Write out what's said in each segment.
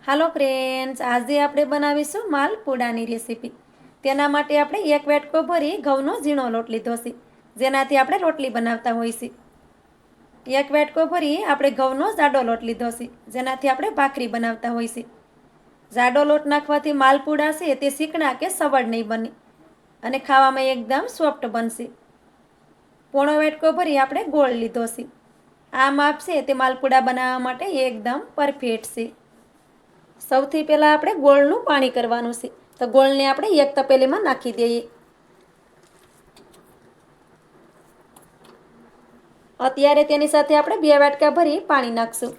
હાલો friends, આજે આપણે બનાવીશું માલપુડાની રેસીપી. તેના માટે આપણે એક વાટકો ભરી ઘઉંનો ઝીણો લોટ લીધો છે, જેનાથી આપણે રોટલી બનાવતા હોઈએ છીએ. એક વાટકો ભરી આપણે ઘઉંનો જાડો લોટ લીધો છે, જેનાથી આપણે ભાખરી બનાવતા હોઈએ છીએ. જાડો લોટ નાખવાથી માલપુડા છે તે શીકણા કે સવડ નહીં બને અને ખાવામાં એકદમ સોફ્ટ બનશે. પોણો વાટકો ભરી આપણે ગોળ લીધો છે. આ માપ છે તે માલપુડા બનાવવા માટે એકદમ પરફેક્ટ છે. સૌથી પહેલાં આપણે ગોળનું પાણી કરવાનું છે, તો ગોળને આપણે એક તપેલીમાં નાખી દઈએ. અત્યારે તેની સાથે આપણે 2 વાટકા ભરી પાણી નાખશું.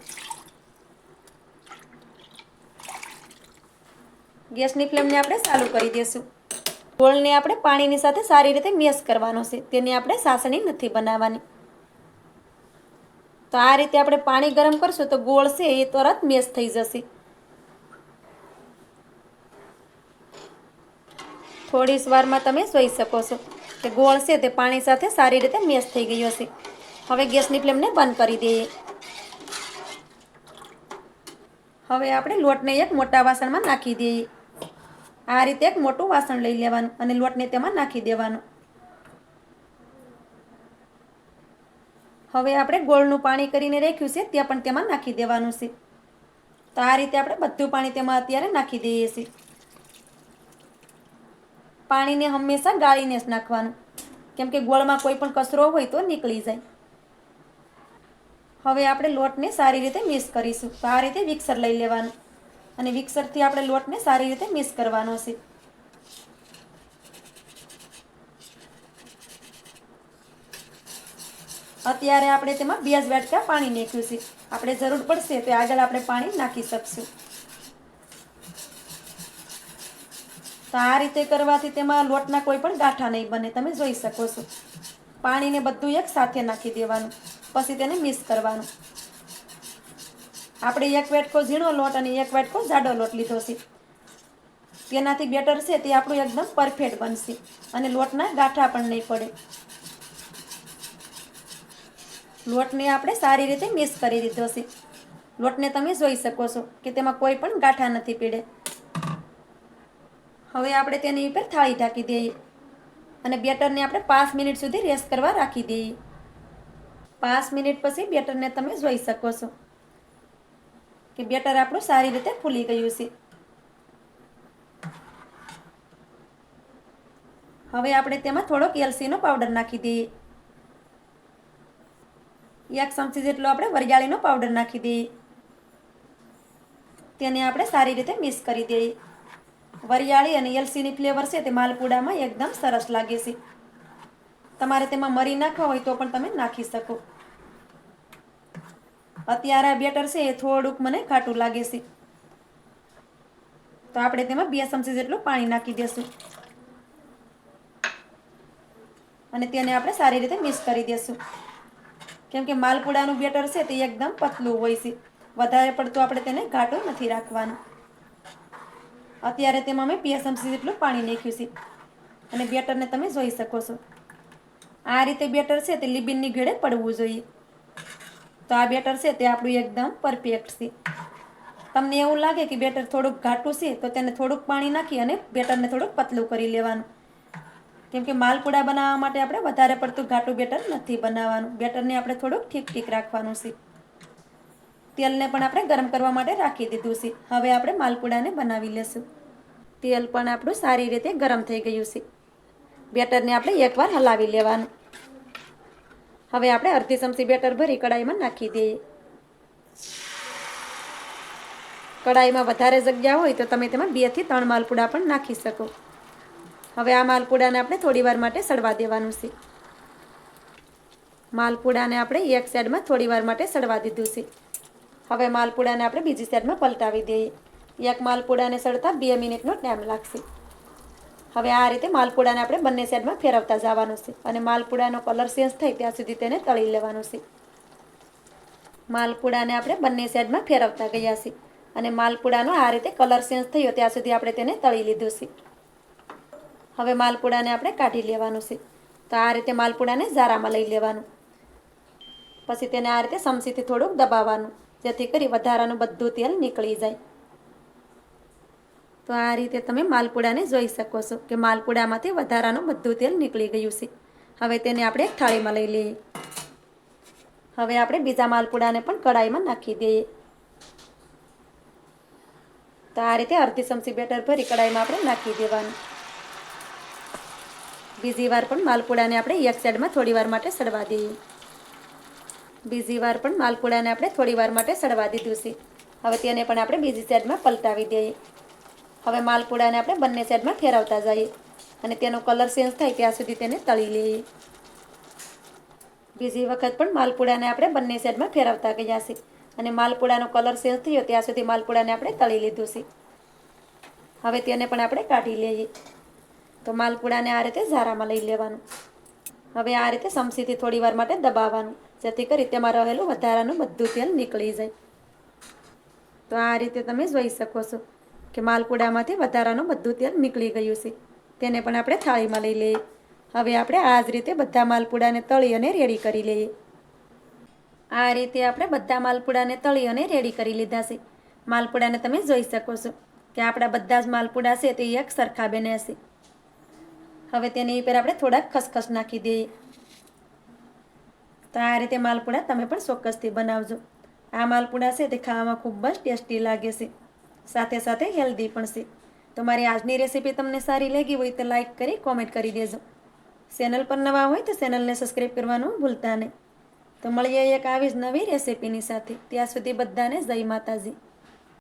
ગેસની ફ્લેમને આપણે ચાલુ કરી દઈશું. ગોળને આપણે પાણીની સાથે સારી રીતે મેશ કરવાનો છે, તેની આપણે ચાસણી નથી બનાવવાની. તો આ રીતે આપણે પાણી ગરમ કરશું તો ગોળ છે એ તરત મેશ થઈ જશે. થોડી જ વારમાં તમે જોઈ શકો છો કે ગોળ છે તે પાણી સાથે સારી રીતે મેશ થઈ ગયો છે. હવે ગેસની ફ્લેમને બંધ કરી દઈએ. હવે આપણે લોટને એક મોટા વાસણમાં નાખી દઈએ. આ રીતે એક મોટું વાસણ લઈ લેવાનું અને લોટને તેમાં નાખી દેવાનું. હવે આપણે ગોળનું પાણી કરીને રાખ્યું છે તે પણ તેમાં નાખી દેવાનું છે. તો આ રીતે આપણે બધું પાણી તેમાં અત્યારે નાખી દઈએ છીએ. પાણીને હંમેશા ગાળીને જ નાખવાનું, કેમ કે ગોળમાં કોઈ પણ કચરો હોય તો નીકળી જાય. હવે આપણે લોટને સારી રીતે મિક્સ કરીશું. તો આ રીતે મિક્સર લઈ લેવાનું અને મિક્સરથી આપણે લોટને સારી રીતે મિક્સ કરવાનો છે. અત્યારે આપણે તેમાં 2 જ વાટકા પાણી નાખ્યું છે. આપણે જરૂર પડશે તો આગળ આપણે પાણી નાખી શકશું. તો આ રીતે કરવાથી તેમાં લોટના કોઈ પણ ગાંઠા નહીં બને, તમે જોઈ શકો છો. પાણીને બધું એક સાથે નાખી દેવાનું, પછી તેને મિક્સ કરવાનું. આપણે 1 વાટકો ઝીણો લોટ અને 1 વાટકો જાડો લોટ લીધો છે. તેનાથી બેટર છે તે આપણું એકદમ પરફેક્ટ બનશે અને લોટના ગાંઠા પણ નહીં પડે. લોટને આપણે સારી રીતે મિક્સ કરી દીધો છે. લોટને તમે જોઈ શકો છો કે તેમાં કોઈ પણ ગાંઠા નથી પડે. હવે આપણે તેની ઉપર થાળી ઢાંકી દઈએ અને બેટરને આપણે 5 મિનિટ સુધી રેસ્ટ કરવા રાખી દઈએ. 5 મિનિટ પછી બેટરને તમે જોઈ શકો છો કે બેટર આપણું સારી રીતે ફૂલી ગયું છે. હવે આપણે તેમાં થોડોક એલચીનો પાવડર નાખી દઈએ. 1 ચમચી જેટલો આપણે વરિયાળીનો પાવડર નાખી દઈએ. તેને આપણે સારી રીતે મિક્સ કરી દઈએ. વરિયાળી અને એલચીની ફ્લેવર છે તે માલપુડામાં એકદમ સરસ લાગે છે. તમારે તેમાં મરી નાખવા હોય તો પણ તમે નાખી શકો. અત્યારે આ બેટર છે એ થોડુંક મને ઘાટું લાગે છે, તો આપણે તેમાં 2 ચમચી જેટલું પાણી નાખી દઈશું અને તેને આપણે સારી રીતે મિક્સ કરી દઈશું. કેમ કે માલપુડાનું બેટર છે તે એકદમ પતલું હોય છે, વધારે પડતું આપણે તેને ઘાટું નથી રાખવાનું. અત્યારે તેમાં મેં 2 ચમચી જેટલું પાણી નાખ્યું છે અને બેટરને તમે જોઈ શકો છો. આ રીતે બેટર છે તે લીબીનની ઘેડે પડવું જોઈએ. તો આ બેટર છે તે આપણું એકદમ પરફેક્ટ છે. તમને એવું લાગે કે બેટર થોડુંક ઘાટું છે તો તેને થોડુંક પાણી નાખી અને બેટરને થોડુંક પતલું કરી લેવાનું. કેમ કે માલપુડા બનાવવા માટે આપણે વધારે પડતું ઘાટું બેટર નથી બનાવવાનું. બેટરને આપણે થોડુંક ઠીક રાખવાનું છે. તેલને પણ આપણે ગરમ કરવા માટે રાખી દીધું છે. હવે આપણે માલપુડાને બનાવી લેશું. તેલ પણ આપણું સારી રીતે ગરમ થઈ ગયું છે. બેટરને આપણે એકવાર હલાવી લેવાનું. હવે આપણે અડધી ચમચી બેટર ભરી કડાઈમાં નાખી દઈએ. કડાઈમાં વધારે જગ્યા હોય તો તમે તેમાં 2 થી 3 માલપુડા પણ નાખી શકો. હવે આ માલપુડાને આપણે થોડી વાર માટે સડવા દેવાનું છે. માલપુડાને આપણે એક સાઈડમાં થોડી વાર માટે સડવા દીધું છે. હવે માલપુડાને આપણે બીજી સાઈડમાં પલટાવી દઈએ. એક માલપુડાને સડતા 2 મિનિટનો ટાઈમ લાગશે. હવે આ રીતે માલપુડાને આપણે બંને સાઈડમાં ફેરવતા જવાનું છે અને માલપુડાનો કલર ચેન્જ થાય ત્યાં સુધી તેને તળી લેવાનું છે. માલપુડાને આપણે બંને સાઈડમાં ફેરવતા ગયા છે અને માલપુડાનો આ રીતે કલર ચેન્જ થયો ત્યાં સુધી આપણે તેને તળી લીધું છે. હવે માલપુડાને આપણે કાઢી લેવાનું છે. તો આ રીતે માલપુડાને ઝારામાં લઈ લેવાનું. પછી તેને આ રીતે ચમચીથી થોડુંક દબાવવાનું, જેથી કરી વધારાનું બધું તેલ નીકળી જાય. તો આ રીતે તમે માલપુડાને જોઈ શકો છો કે માલપુડામાંથી વધારાનું બધું તેલ નીકળી ગયું છે. હવે તેને આપણે એક થાળીમાં લઈ લઈએ. હવે આપણે બીજા માલપુડાને પણ કઢાઈમાં નાખી દઈએ. તો આ રીતે અડધી ચમચી બેટર ભરી કઢાઈમાં આપણે નાખી દેવાનું. બીજી વાર પણ માલપુડાને આપણે એક સાઈડમાં થોડી વાર માટે સડવા દઈએ. બીજી વાર પણ માલપુડાને આપણે થોડી વાર માટે સડવા દીધું છે. હવે તેને પણ આપણે બીજી સાઈડમાં પલટાવી દઈએ. હવે માલપુડાને આપણે બંને સાઈડમાં ફેરવતા જઈએ અને તેનો કલર ચેન્જ થાય ત્યાં સુધી તેને તળી લઈએ. બીજી વખત પણ માલપુડાને આપણે બંને સાઈડમાં ફેરવતા ગયા છે અને માલપુડાનો કલર ચેન્જ થયો ત્યાં સુધી માલપુડાને આપણે તળી લીધું છે. હવે તેને પણ આપણે કાઢી લઈએ. તો માલપુડાને આ રીતે ઝારામાં લઈ લેવાનું. હવે આ રીતે ચમચીથી થોડી વાર માટે દબાવવાનું, જેથી કરી તેમાં રહેલું વધારાનું બધું તેલ નીકળી જાય. તો આ રીતે તમે જોઈ શકો છો કે માલપુડામાંથી વધારાનું બધું તેલ નીકળી ગયું છે. તેને પણ આપણે થાળીમાં લઈ લઈએ. હવે આપણે આ જ રીતે બધા માલપુડાને તળી અને રેડી કરી લઈએ. આ રીતે આપણે બધા માલપુડાને તળી અને રેડી કરી લીધા છે. માલપુડાને તમે જોઈ શકો છો કે આપણા બધા જ માલપુડા છે તે એક સરખા બન્યા છે. હવે તેની ઉપર આપણે થોડાક ખસખસ નાખી દઈએ. તો આ રીતે માલપુડા તમે પણ ચોક્કસથી બનાવજો. આ માલપુડા છે તે ખાવામાં ખૂબ જ ટેસ્ટી લાગે છે, સાથે સાથે હેલ્ધી પણ છે. તો મારી આજની રેસીપી તમને સારી લાગી હોય તો લાઈક કરી કોમેન્ટ કરી દેજો. ચેનલ પર નવા હોય તો ચેનલને સબસ્ક્રાઈબ કરવાનું ભૂલતા નહીં. તો મળીએ એક આવી જ નવી રેસીપીની સાથે. ત્યાં સુધી બધાને જય માતાજી.